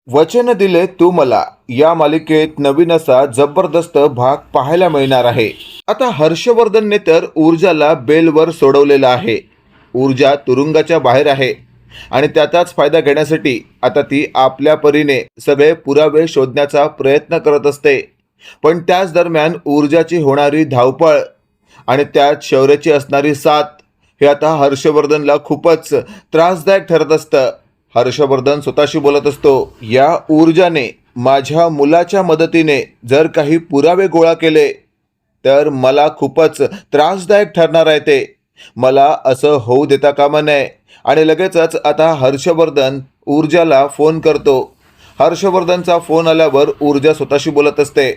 वचन दिले तू मला या मालिकेत नवीन असा जबरदस्त भाग पाहायला मिळणार आहे। आता हर्षवर्धनने तर ऊर्जाला बेलवर सोडवलेला आहे। ऊर्जा तुरुंगाच्या बाहेर आहे आणि त्याचाच फायदा घेण्यासाठी आता ती आपल्या परीने सगळे पुरावे शोधण्याचा प्रयत्न करत असते। पण त्याच दरम्यान ऊर्जाची होणारी धावपळ आणि त्यात शौर्याची असणारी साथ हे आता हर्षवर्धनला खूपच त्रासदायक ठरत असतं। हर्षवर्धन स्वतःशी बोलत असतो, या ऊर्जाने माझ्या मुलाच्या मदतीने जर काही पुरावे गोळा केले तर मला खूपच त्रासदायक ठरणार आहे ते। मला असं होऊ देता कामा नये। आणि लगेचच आता हर्षवर्धन ऊर्जाला फोन करतो। हर्षवर्धनचा फोन आल्यावर ऊर्जा स्वतःशी बोलत असते,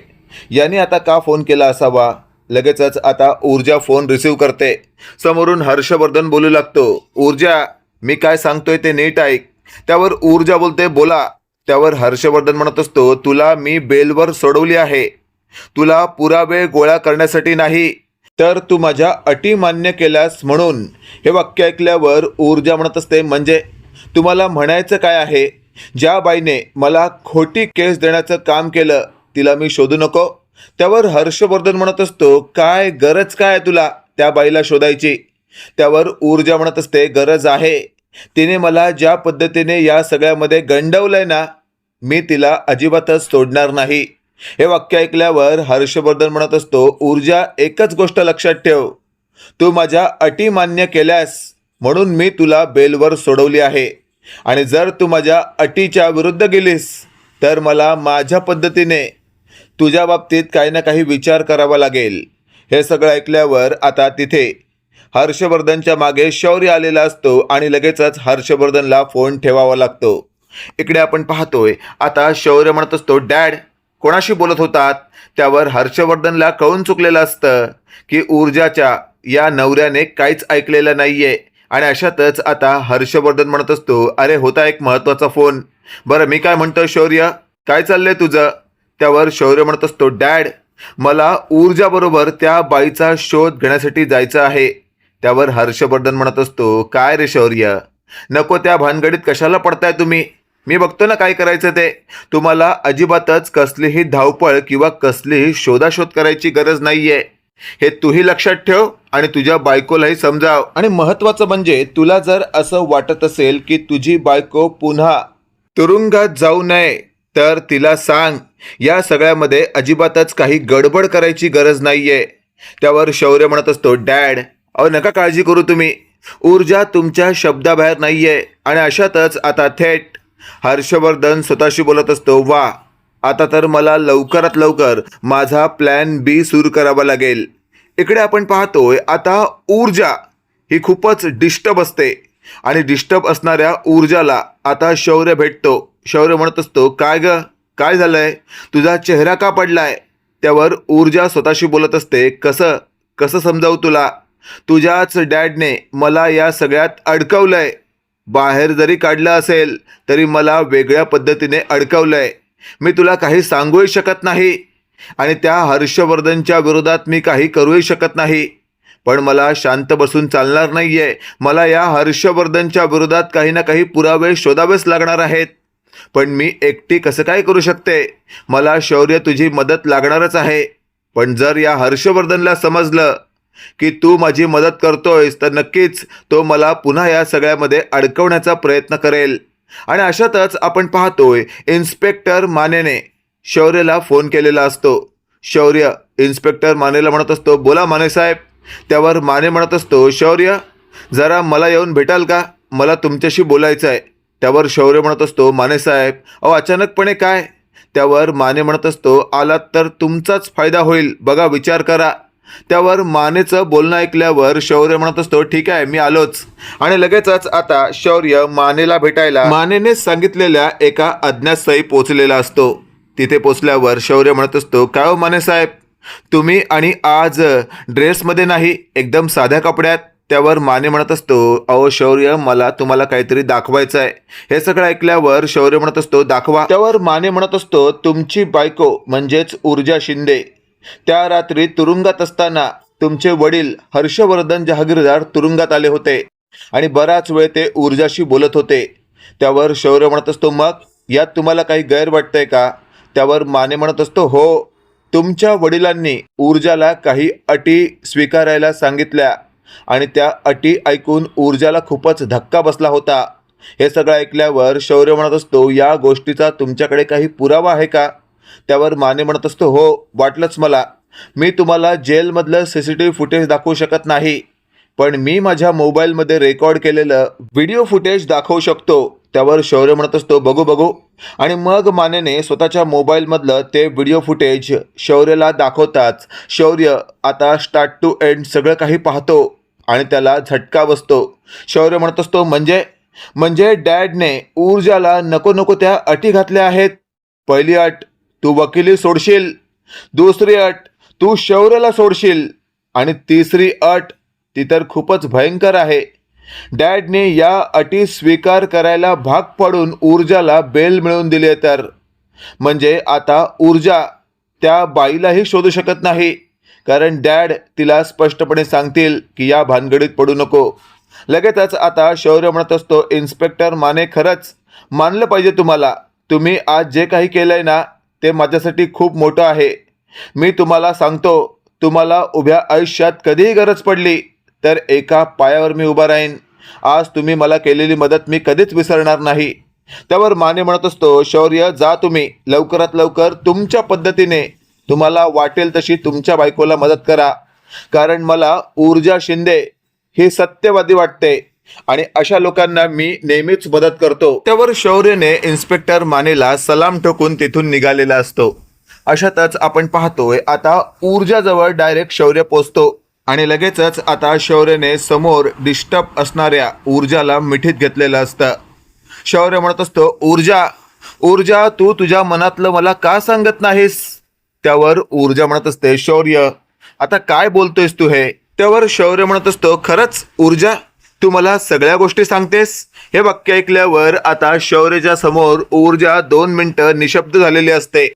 याने आता का फोन केला असावा। लगेचच आता ऊर्जा फोन रिसीव करते। समोरून हर्षवर्धन बोलू लागतो, ऊर्जा मी काय सांगतोय ते नीट ऐक। त्यावर ऊर्जा बोलते, बोला। त्यावर हर्षवर्धन म्हणत असतो, तुला मी बेलवर सोडवली आहे, तुला पुरावे गोळा करण्यासाठी नाही, तर तू माझ्या अटी मान्य केल्यास म्हणून। हे वाक्य ऐकल्यावर ऊर्जा म्हणत असते, म्हणजे तुम्हाला म्हणायचं काय आहे? ज्या बाईने मला खोटी केस देण्याचं काम केलं तिला मी शोधू नको? त्यावर हर्षवर्धन म्हणत असतो, काय गरज काय तुला त्या बाईला शोधायची? त्यावर ऊर्जा म्हणत असते, गरज आहे। तिने मला ज्या पद्धतीने या सगळ्यामध्ये गंडवलंय ना, मी तिला अजिबातच सोडणार नाही। हे वाक्य ऐकल्यावर हर्षवर्धन म्हणत असतो, ऊर्जा एकच गोष्ट लक्षात ठेव, तू माझ्या अटी मान्य केल्यास म्हणून मी तुला बेलवर सोडवली आहे, आणि जर तू माझ्या अटीच्या विरुद्ध गेलीस तर मला माझ्या पद्धतीने तुझ्या बाबतीत काही ना काही विचार करावा लागेल। हे सगळं ऐकल्यावर आता तिथे हर्षवर्धनच्या मागे शौर्य आलेला असतो आणि लगेचच हर्षवर्धनला फोन ठेवावा लागतो। इकडे आपण पाहतोय आता शौर्य म्हणत असतो, डॅड कोणाशी बोलत होतात? त्यावर हर्षवर्धनला कळून चुकलेलं असतं की ऊर्जाच्या या नवऱ्याने काहीच ऐकलेलं नाहीये। आणि अशातच आता हर्षवर्धन म्हणत असतो, अरे होता एक महत्त्वाचा फोन। बरं मी काय म्हणतो शौर्य, काय चाललंय तुझं? त्यावर शौर्य म्हणत असतो, डॅड मला ऊर्जाबरोबर त्या बाईचा शोध घेण्यासाठी जायचं आहे। त्यावर हर्षवर्धन म्हणत असतो, काय रे शौर्य, नको त्या भानगडीत कशाला पडताय तुम्ही? मी बघतो ना काय करायचं ते। तुम्हाला अजिबातच कसलीही धावपळ किंवा कसलीही शोधाशोध करायची गरज नाहीये, हे तूही लक्षात ठेव आणि तुझ्या बायकोलाही समजाव। आणि महत्त्वाचं म्हणजे तुला जर असं वाटत असेल की तुझी बायको पुन्हा तुरुंगात जाऊ नये तर तिला सांग, या सगळ्यामध्ये अजिबातच काही गडबड करायची गरज नाहीये। त्यावर शौर्य म्हणत असतो, डॅड अहो नका काळजी करू तुम्ही, ऊर्जा तुमच्या शब्दाबाहेर नाहीये। आणि अशातच आता थेट हर्षवर्धन स्वतःशी बोलत असतो, वा आता तर मला लवकरात लवकर माझा प्लॅन बी सुरू करावा लागेल। इकडे आपण पाहतोय आता ऊर्जा ही खूपच डिस्टर्ब असते आणि डिस्टर्ब असणाऱ्या ऊर्जाला आता शौर्य भेटतो। शौर्य म्हणत असतो, काय ग काय झालंय, तुझा चेहरा का पडलाय? त्यावर ऊर्जा स्वतःशी बोलत असते, कसं कसं समजावू तुला, तुझ्याच डॅडने मला या सगळ्यात अडकवलंय। बाहेर जरी काढलं असेल तरी मला वेगळ्या पद्धतीने अडकवलंय, मी तुला काही सांगूही शकत नाही आणि त्या हर्षवर्धनच्या विरोधात मी काही करूही शकत नाही। पण मला शांत बसून चालणार नाहीये, मला या हर्षवर्धनच्या विरोधात काही ना काही पुरावे शोधावेच लागणार आहेत। पण मी एकटी कसं काय करू शकते? मला शौर्य तुझी मदत लागणारच आहे। पण जर या हर्षवर्धनला समजलं की तू माझी मदत करतोयस तर नक्कीच तो मला पुन्हा या सगळ्यामध्ये अडकवण्याचा प्रयत्न करेल। आणि अशातच आपण पाहतोय इन्स्पेक्टर मानेने शौर्यला फोन केलेला असतो। शौर्य इन्स्पेक्टर मानेला म्हणत असतो, बोला माने साहेब। त्यावर माने म्हणत असतो, शौर्य जरा मला येऊन भेटाल का, मला तुमच्याशी बोलायचं आहे। त्यावर शौर्य म्हणत असतो, माने साहेब अहो अचानकपणे काय? त्यावर माने म्हणत असतो, आलात तर तुमचाच फायदा होईल, बघा विचार करा। त्यावर मानेचं बोलणं ऐकल्यावर शौर्य म्हणत असतो, ठीक आहे मी आलोच। आणि लगेचच आता शौर्य मानेला भेटायला मानेने सांगितलेल्या एका अज्ञातस्थळी पोहोचलेला असतो। तिथे पोहोचल्यावर शौर्य म्हणत असतो, काय हो माने साहेब, तुम्ही आणि आज ड्रेसमध्ये नाही, एकदम साध्या कपड्यात? त्यावर माने म्हणत असतो, अहो शौर्य मला तुम्हाला काहीतरी दाखवायचं आहे। हे सगळं ऐकल्यावर शौर्य म्हणत असतो, दाखवा। त्यावर माने म्हणत असतो, तुमची बायको म्हणजेच ऊर्जा शिंदे त्या रात्री तुरुंगात असताना तुमचे वडील हर्षवर्धन जहागीरदार तुरुंगात आले होते आणि बराच वेळ ते ऊर्जाशी बोलत होते। त्यावर शौर्य म्हणत असतो, मग यात तुम्हाला काही गैर वाटतंय का? त्यावर माने म्हणत असतो, हो, तुमच्या वडिलांनी ऊर्जाला काही अटी स्वीकारायला सांगितल्या आणि त्या अटी ऐकून ऊर्जाला खूपच धक्का बसला होता. हे सगळं ऐकल्यावर शौर्य म्हणत असतो, या गोष्टीचा तुमच्याकडे काही पुरावा आहे का? त्यावर माने म्हणत असतो, हो, वाटलंच मला. मी तुम्हाला जेलमधलं CCTV फुटेज दाखवू शकत नाही, पण मी माझ्या मोबाईलमध्ये रेकॉर्ड केलेलं व्हिडिओ फुटेज दाखवू शकतो. त्यावर शौर्य म्हणत असतो, बघू बघू. आणि मग मानेने स्वतःच्या मोबाईलमधलं ते व्हिडिओ फुटेज शौर्यला दाखवताच शौर्य आता स्टार्ट टू एंड सगळं काही पाहतो आणि त्याला झटका बसतो. शौर्य म्हणत असतो, म्हणजे डॅडने ऊर्जाला नको नको त्या अटी घातल्या आहेत. पहिली अट, तू वकिली सोडशील. दुसरी अट, तू शौर्यला सोडशील. आणि तिसरी अट, ती तर खूपच भयंकर आहे. डॅडने या अटी स्वीकार करायला भाग पाडून ऊर्जाला बेल मिळवून दिली तर म्हणजे आता ऊर्जा त्या बाईलाही शोधू शकत नाही, कारण डॅड तिला स्पष्टपणे सांगतील की या भानगडीत पडू नको. लगेचच आता शौर्य म्हणत असतो, इन्स्पेक्टर माने, खरंच मानलं पाहिजे तुम्हाला. तुम्ही आज जे काही केलंय ना ते माझ्यासाठी खूप मोठं आहे. मी तुम्हाला सांगतो, तुम्हाला उभ्या आयुष्यात कधीही गरज पडली तर एका पायावर मी उभा राहीन. आज तुम्ही मला केलेली मदत मी कधीच विसरणार नाही. त्यावर माने म्हणत असतो, शौर्य, जा तुम्ही लवकरात लवकर तुमच्या पद्धतीने तुम्हाला वाटेल तशी तुमच्या बायकोला मदत करा, कारण मला ऊर्जा शिंदे ही सत्यवादी वाटते आणि अशा लोकांना मी नेहमीच मदत करतो. त्यावर शौर्यने इन्स्पेक्टर मानेला सलाम ठोकून तिथून निघालेला असतो. अशातच आपण पाहतोय आता ऊर्जाजवळ डायरेक्ट शौर्य पोचतो आणि लगेचच आता शौर्यने समोर डिस्टर्ब असणाऱ्या ऊर्जाला मिठीत घेतलेलं असतं. शौर्य म्हणत असतो, ऊर्जा, तू तुझ्या मनातलं मला का सांगत नाहीस? त्यावर ऊर्जा म्हणत असते, शौर्य, आता काय बोलतोयस तू हे? त्यावर शौर्य म्हणत असतो, खरंच ऊर्जा, तू मला सगळ्या गोष्टी सांगतेस? हे वाक्य ऐकल्यावर आता शौर्यच्या समोर ऊर्जा 2 मिनिटं निशब्द झालेली असते.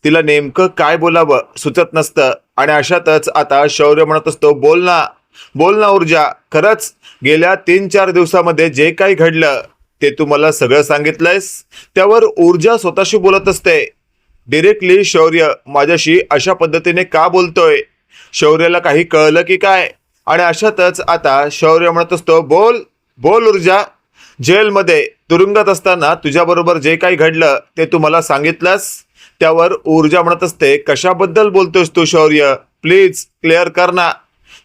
तिला नेमकं काय बोलावं सुचत नसतं आणि अशातच आता शौर्य म्हणत असतो, बोल ना ऊर्जा, खरंच गेल्या 3-4 दिवसामध्ये जे काही घडलं ते तू मला सगळं सांगितलंयस? त्यावर ऊर्जा स्वतःशी बोलत असते, डिरेक्टली शौर्य माझ्याशी अशा पद्धतीने का बोलतोय? शौर्याला काही कळलं की काय? आणि अशातच आता शौर्य म्हणत असतो, बोल ऊर्जा, जेलमध्ये तुरुंगात असताना तुझ्याबरोबर जे काही घडलं ते तू मला सांगितलंस? त्यावर ऊर्जा म्हणत असते, कशाबद्दल बोलतोस तू शौर्य? प्लीज क्लिअर कर ना.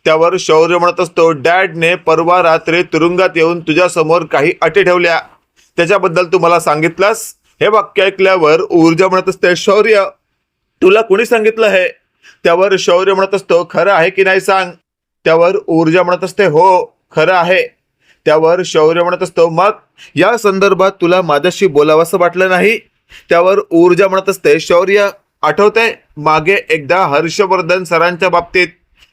त्यावर शौर्य म्हणत असतो, डॅडने परवा रात्री तुरुंगात येऊन तुझ्यासमोर काही अटी ठेवल्या, त्याच्याबद्दल तू मला सांगितलंस? हे वाक्य ऐकल्यावर ऊर्जा म्हणत असते, शौर्य, तुला कुणी सांगितलं हे? त्यावर शौर्य म्हणत असतो, खरं आहे की नाही सांग. त्यावर ऊर्जा म्हणत असते, हो, खरं आहे. त्यावर शौर्य म्हणत असतो, मग या संदर्भात तुला माझ्याशी बोलावंसं वाटलं नाही? त्यावर ऊर्जा म्हणत असते, शौर्य, आठवतंय मागे एकदा हर्षवर्धन सरांच्या बाबतीत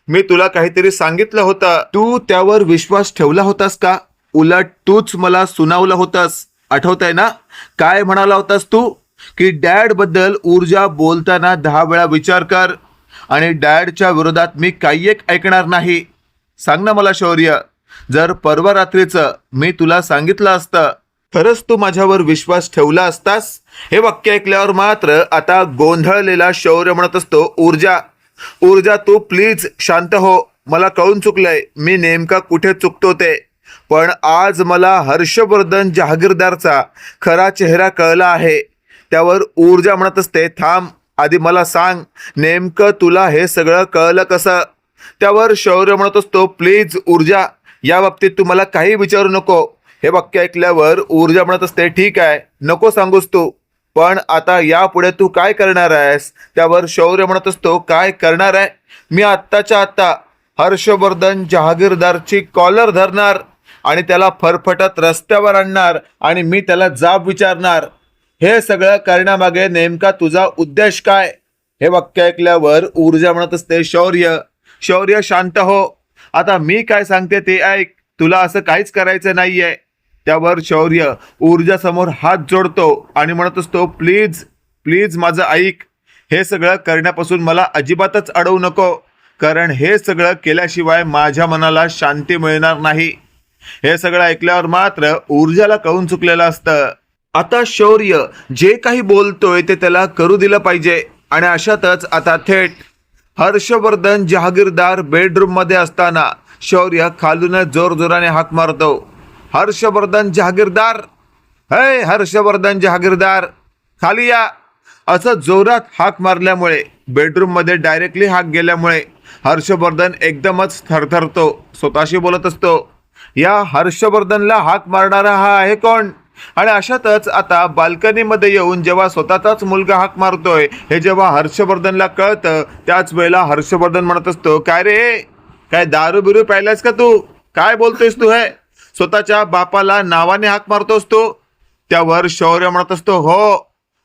मी तुला काहीतरी सांगितलं होतं, तू त्यावर विश्वास ठेवला होतास का? उलट तूच मला सुनावलं होतास, आठवतंय ना? काय म्हणाला होतास तू? की डॅड बद्दल ऊर्जा बोलताना 10 वेळा विचार कर आणि डॅडच्या विरोधात मी काही एक ऐकणार नाही. सांग ना मला शौर्य, जर परवा रात्रीचं मी तुला सांगितलं असतं खरंच तू माझ्यावर विश्वास ठेवला असतास? हे वाक्य ऐकल्यावर मात्र आता गोंधळलेला शौर्य म्हणत असतो, ऊर्जा, तू प्लीज शांत हो. मला कळून चुकलंय मी नेमका कुठे चुकतो ते, पण आज मला हर्षवर्धन जहागीरदारचा खरा चेहरा कळला आहे. त्यावर ऊर्जा म्हणत असते, थांब, आधी मला सांग, नेमकं तुला हे सगळं कळलं कसं? त्यावर शौर्य म्हणत असतो, प्लीज ऊर्जा, या बाबतीत तू मला काही विचारू नको. हे वाक्य ऐकल्यावर ऊर्जा म्हणत असते, ठीक आहे, नको सांगूस तू, पण आता यापुढे तू काय करणार आहेस? त्यावर शौर्य म्हणत असतो, काय करणार आहे? मी आत्ताच्या आत्ता हर्षवर्धन जहागीरदारची कॉलर धरणार आणि त्याला फरफटत रस्त्यावर आणणार आणि मी त्याला जाब विचारणार. हे सगळं करण्यामागे नेमका तुझा उद्देश काय? हे वाक्य ऐकल्यावर ऊर्जा म्हणत असते, शौर्य शांत हो. आता मी काय सांगते ते ऐक, तुला असं काहीच करायचं नाहीये. त्यावर शौर्य ऊर्जासमोर हात जोडतो आणि म्हणत असतो, प्लीज माझं ऐक. हे सगळं करण्यापासून मला अजिबातच अडवू नको, कारण हे सगळं केल्याशिवाय माझ्या मनाला शांती मिळणार नाही. हे सगळं ऐकल्यावर मात्र ऊर्जाला कळून चुकलेलं असतं आता शौर्य जे काही बोलतोय ते त्याला करू दिलं पाहिजे. आणि अशातच आता थेट हर्षवर्धन जहागीरदार बेडरूम मध्ये असताना शौर्य खालून जोरजोराने हाक मारतो, हर्षवर्धन जहागीरदार, हे हर्षवर्धन जहागीरदार, खाली या. असं जोरात हाक मारल्यामुळे बेडरूम मध्ये डायरेक्टली हाक गेल्यामुळे हर्षवर्धन एकदमच थरथरतो. स्वतःशी बोलत असतो, या हर्षवर्धनला हाक मारणारा हा आहे कोण? आणि अशातच आता बाल्कनीमध्ये येऊन जेव्हा स्वतःचाच मुलगा हाक मारतोय हे जेव्हा हर्षवर्धनला कळतं, त्याच वेळेला हर्षवर्धन म्हणत असतो, काय रे, काय दारू बिरू प्यायलास का तू? काय बोलतोयस तू? हे स्वतःच्या बापाला नावाने हाक मारतोस तू? त्यावर शौर्य म्हणत असतो, हो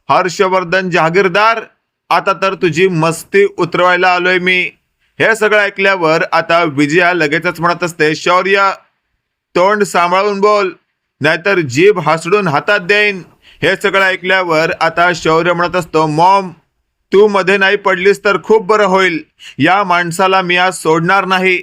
हर्षवर्धन जहागीरदार, आता तर तुझी मस्ती उतरवायला आलोय मी. हे सगळं ऐकल्यावर आता विजया लगेचच म्हणत असते, शौर्य तोंड सांभाळून बोल, नाहीतर जीभ हासडून हातात देईन. हे सगळं ऐकल्यावर आता शौर्य म्हणत असतो, मॉम तू मध्ये नाही पडलीस तर खूप बरं होईल, या माणसाला मी आज सोडणार नाही.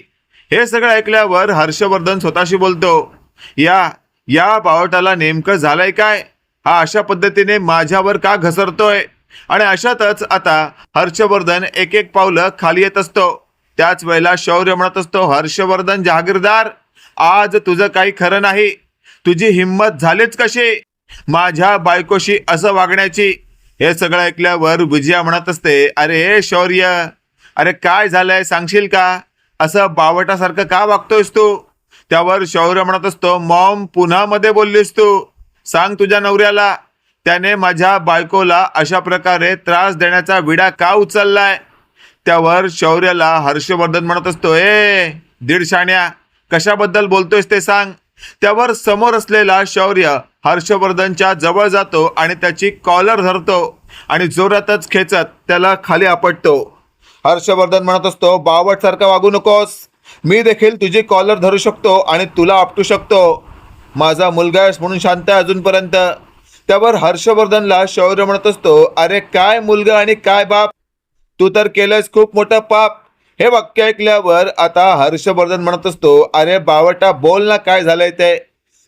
हे सगळं ऐकल्यावर हर्षवर्धन स्वतःशी बोलतो, या या बावटाला नेमकं झालंय काय? हा अशा पद्धतीने माझ्यावर का घसरतोय? आणि अशातच आता हर्षवर्धन एक एक पावलं खाली येत असतो. त्याच वेळेला शौर्य म्हणत असतो, हर्षवर्धन जहागीरदार, आज तुझं काही खरं नाही. तुझी हिंमत झालीच कशी माझ्या बायकोशी असं वागण्याची? हे सगळं ऐकल्यावर विजया म्हणत असते, अरे शौर्य, अरे काय झालंय सांगशील का? असं बावटासारखं का वागतोयस तू? त्यावर शौर्य म्हणत असतो, मॉम पुन्हा मध्ये बोललीस तू, सांग तुझ्या नवऱ्याला त्याने माझ्या बायकोला अशा प्रकारे त्रास देण्याचा विडा का उचललाय? त्यावर शौर्याला हर्षवर्धन म्हणत असतो, दीड शाण्या, कशाबद्दल बोलतोयस ते सांग. त्यावर समोर असलेला शौर्य हर्षवर्धनच्या जवळ जातो आणि त्याची कॉलर धरतो आणि जोरातच खेचत त्याला खाली आपटतो. हर्षवर्धन म्हणत असतो, बावट सारखा वागू नकोस, मी देखील तुझी कॉलर धरू शकतो आणि तुला आपटू शकतो. माझा मुलगा आहेस म्हणून शांत आहे अजूनपर्यंत. त्यावर हर्षवर्धनला शौर्य म्हणत असतो, अरे काय मुलगा आणि काय बाप, तू तर केलंस खूप मोठं पाप. हे वाक्य ऐकल्यावर आता हर्षवर्धन म्हणत असतो, अरे बावटा बोल ना काय झालंय ते.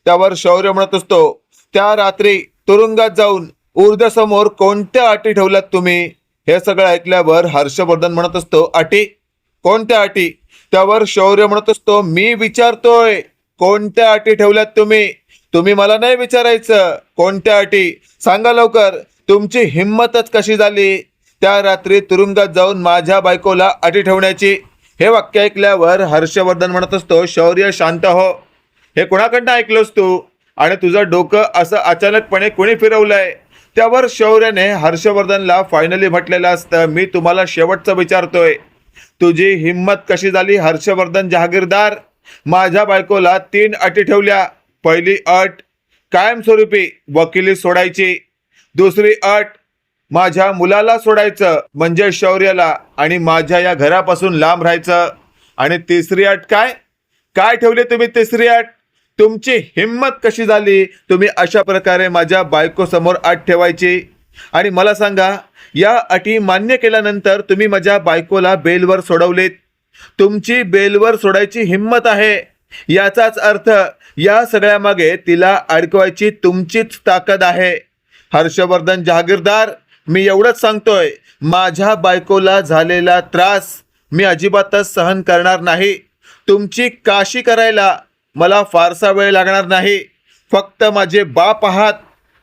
त्यावर शौर्य म्हणत असतो, त्या रात्री तुरुंगात जाऊन ऊर्जासमोर कोणत्या अटी ठेवल्यात तुम्ही? हे सगळं ऐकल्यावर हर्षवर्धन म्हणत असतो, अटी? कोणत्या अटी? त्यावर शौर्य म्हणत असतो, मी विचारतोय कोणत्या अटी ठेवल्यात तुम्ही? तुम्ही मला नाही विचारायचं कोणत्या अटी, सांगा लवकर. तुमची हिंमतच कशी झाली त्या रात्री तुरुंगात जाऊन माझ्या बायकोला अटी ठेवण्याची? हे वाक्य ऐकल्यावर हर्षवर्धन म्हणत असतो, शौर्य शांत हो, हे कोणाकडनं ऐकलोस तू आणि तुझं डोकं असं अचानकपणे कोणी फिरवलंय? त्यावर शौर्याने हर्षवर्धनला फायनली म्हटलेलं असतं, मी तुम्हाला शेवटचं विचारतोय, तुझी हिंमत कशी झाली हर्षवर्धन जहागीरदार? माझ्या बायकोला 3 अटी ठेवल्या. पहिली अट, कायमस्वरूपी वकिली सोडायची. दुसरी अट, माझ्या मुलाला सोडायचं म्हणजे शौर्याला, आणि माझ्या या घरापासून लांब राहायचं. आणि तिसरी अट काय? काय ठेवली तुम्ही तिसरी अट? तुमची हिंमत कशी झाली तुम्ही अशा प्रकारे माझ्या बायको समोर अट ठेवायची? आणि मला सांगा, या अटी मान्य केल्यानंतर तुम्ही माझ्या बायकोला बेलवर सोडवलेत. तुमची बेलवर सोडायची हिंमत आहे, याचाच अर्थ या सगळ्यामागे तिला अडकवायची तुमचीच ताकद आहे. हर्षवर्धन जहागीरदार, मी एवढंच सांगतोय, माझ्या बायकोला झालेला त्रास मी अजिबातच सहन करणार नाही. तुमची काशी करायला मला फारसा वेळ लागणार नाही. फक्त माझे बाप आहात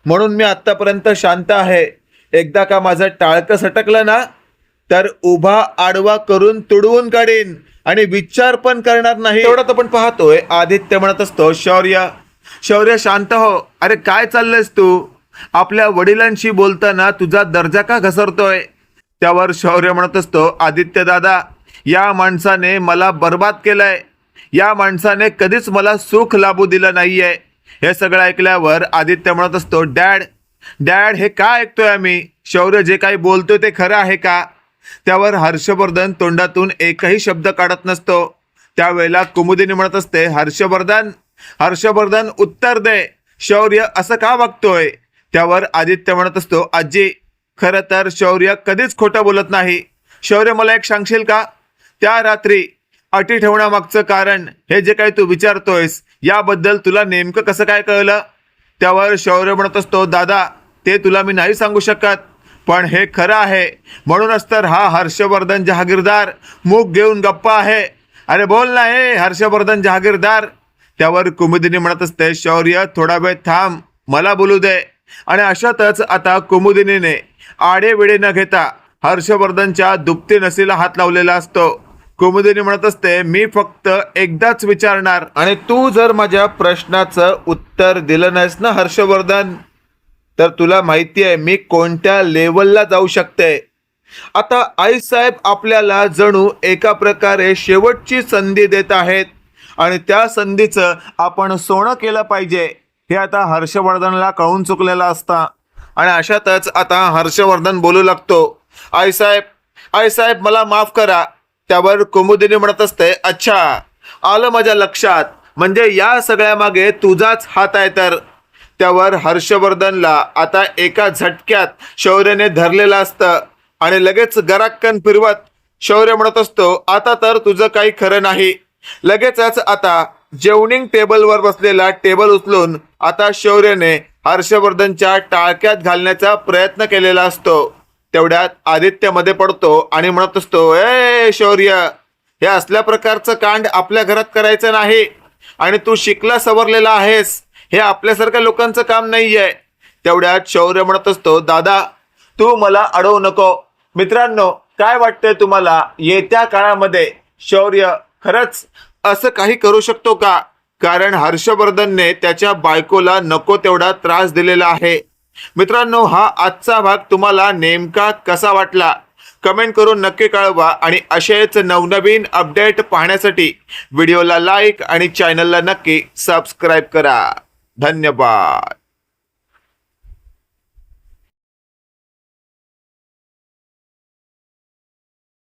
म्हणून मी आत्तापर्यंत शांत आहे. एकदा का माझं टाळकं सटकलं ना, तर उभा आडवा करून तुडवून काढीन आणि विचार पण करणार नाही. एवढं तर पण पाहतोय आदित्य म्हणत असतो, शौर्य, शौर्य शांत हो. अरे काय चाललंयस तू? आपल्या वडिलांशी बोलताना तुझा दर्जा का घसरतोय? त्यावर शौर्य म्हणत असतो, आदित्य दादा, या माणसाने मला बर्बाद केलंय. या माणसाने कधीच मला सुख लाभू दिलं नाहीये. हे सगळं ऐकल्यावर आदित्य म्हणत असतो, डॅड, डॅड, हे काय ऐकतोय आम्ही? शौर्य जे काही बोलतोय ते खरं आहे का? त्यावर हर्षवर्धन तोंडातून एकही शब्द काढत नसतो. त्यावेळेला कुमुदिनी म्हणत असते, हर्षवर्धन, हर्षवर्धन उत्तर दे, शौर्य असं का वागतोय? त्यावर आदित्य म्हणत असतो, आजी, खरं तर शौर्य कधीच खोटं बोलत नाही. शौर्य, मला एक सांगशील का, त्या रात्री अटी ठेवण्यामागचं कारण, हे जे काही तू विचारतोयस याबद्दल तुला नेमकं कसं काय कळलं? त्यावर शौर्य म्हणत असतो, दादा ते तुला मी नाही सांगू शकत, पण हे खरं आहे. म्हणूनच तर हा हर्षवर्धन जहागीरदार मूग घेऊन गप्पा आहे. अरे बोल ना हे हर्षवर्धन जहागीरदार. त्यावर कुमुदिनी म्हणत असते, शौर्य थोडा वेळ थांब, मला बोलू दे. आणि अशातच आता कुमुदिनीने आडेवेडे न घेता हर्षवर्धनच्या दुपती नसीला हात लावलेला असतो. कुमुदिनी म्हणत असते, मी फक्त एकदाच विचारणार, आणि तू जर माझ्या प्रश्नाचं उत्तर दिलं नाहीस ना हर्षवर्धन, तर तुला माहिती आहे मी कोणत्या लेवलला जाऊ शकते. आता आईसाहेब आपल्याला जणू एका प्रकारे शेवटची संधी देत आहेत, आणि त्या संधीचं आपण सोनं केलं पाहिजे हे आता हर्षवर्धनला कळून चुकलेलं असतं. आणि अशातच आता हर्षवर्धन बोलू लागतो, आईसाहेब मला माफ करा. त्यावर कुमुदिनी म्हणत असते, अच्छा आलं माझ्या लक्षात, म्हणजे या सगळ्या मागे तुझाच हात आहे तर. त्यावर हर्षवर्धनला आता एका झटक्यात शौर्याने धरलेलं असतं, आणि लगेच गराक्कन फिरवत शौर्य म्हणत असतो, आता तर तुझं काही खरं नाही. लगेचच आता जेवणिंग टेबलवर बसलेला टेबल उचलून आता शौर्याने हर्षवर्धनच्या टाळक्यात घालण्याचा प्रयत्न केलेला असतो. तेवढ्यात आदित्य मध्ये पडतो आणि म्हणत असतो, ए शौर्य, हे असल्या प्रकारचं कांड आपल्या घरात करायचं नाही, आणि तू शिकला सवरलेला आहेस, हे आपल्यासारख्या लोकांचं काम नाहीये. तेवढ्यात शौर्य म्हणत असतो, दादा तू मला अडवू नको. मित्रांनो, काय वाटतंय तुम्हाला, येत्या काळामध्ये शौर्य खरंच असं काही करू शकतो का? कारण हर्षवर्धनने त्याच्या बायकोला नको तेवढा त्रास दिलेला आहे. मित्रांनो, हा आजचा भाग तुम्हाला नेमका कसा वाटला कमेंट करून नक्की कळवा, आणि असेच नवनवीन अपडेट पाहण्यासाठी व्हिडिओला लाईक आणि चॅनलला नक्की सबस्क्राईब करा. धन्यवाद.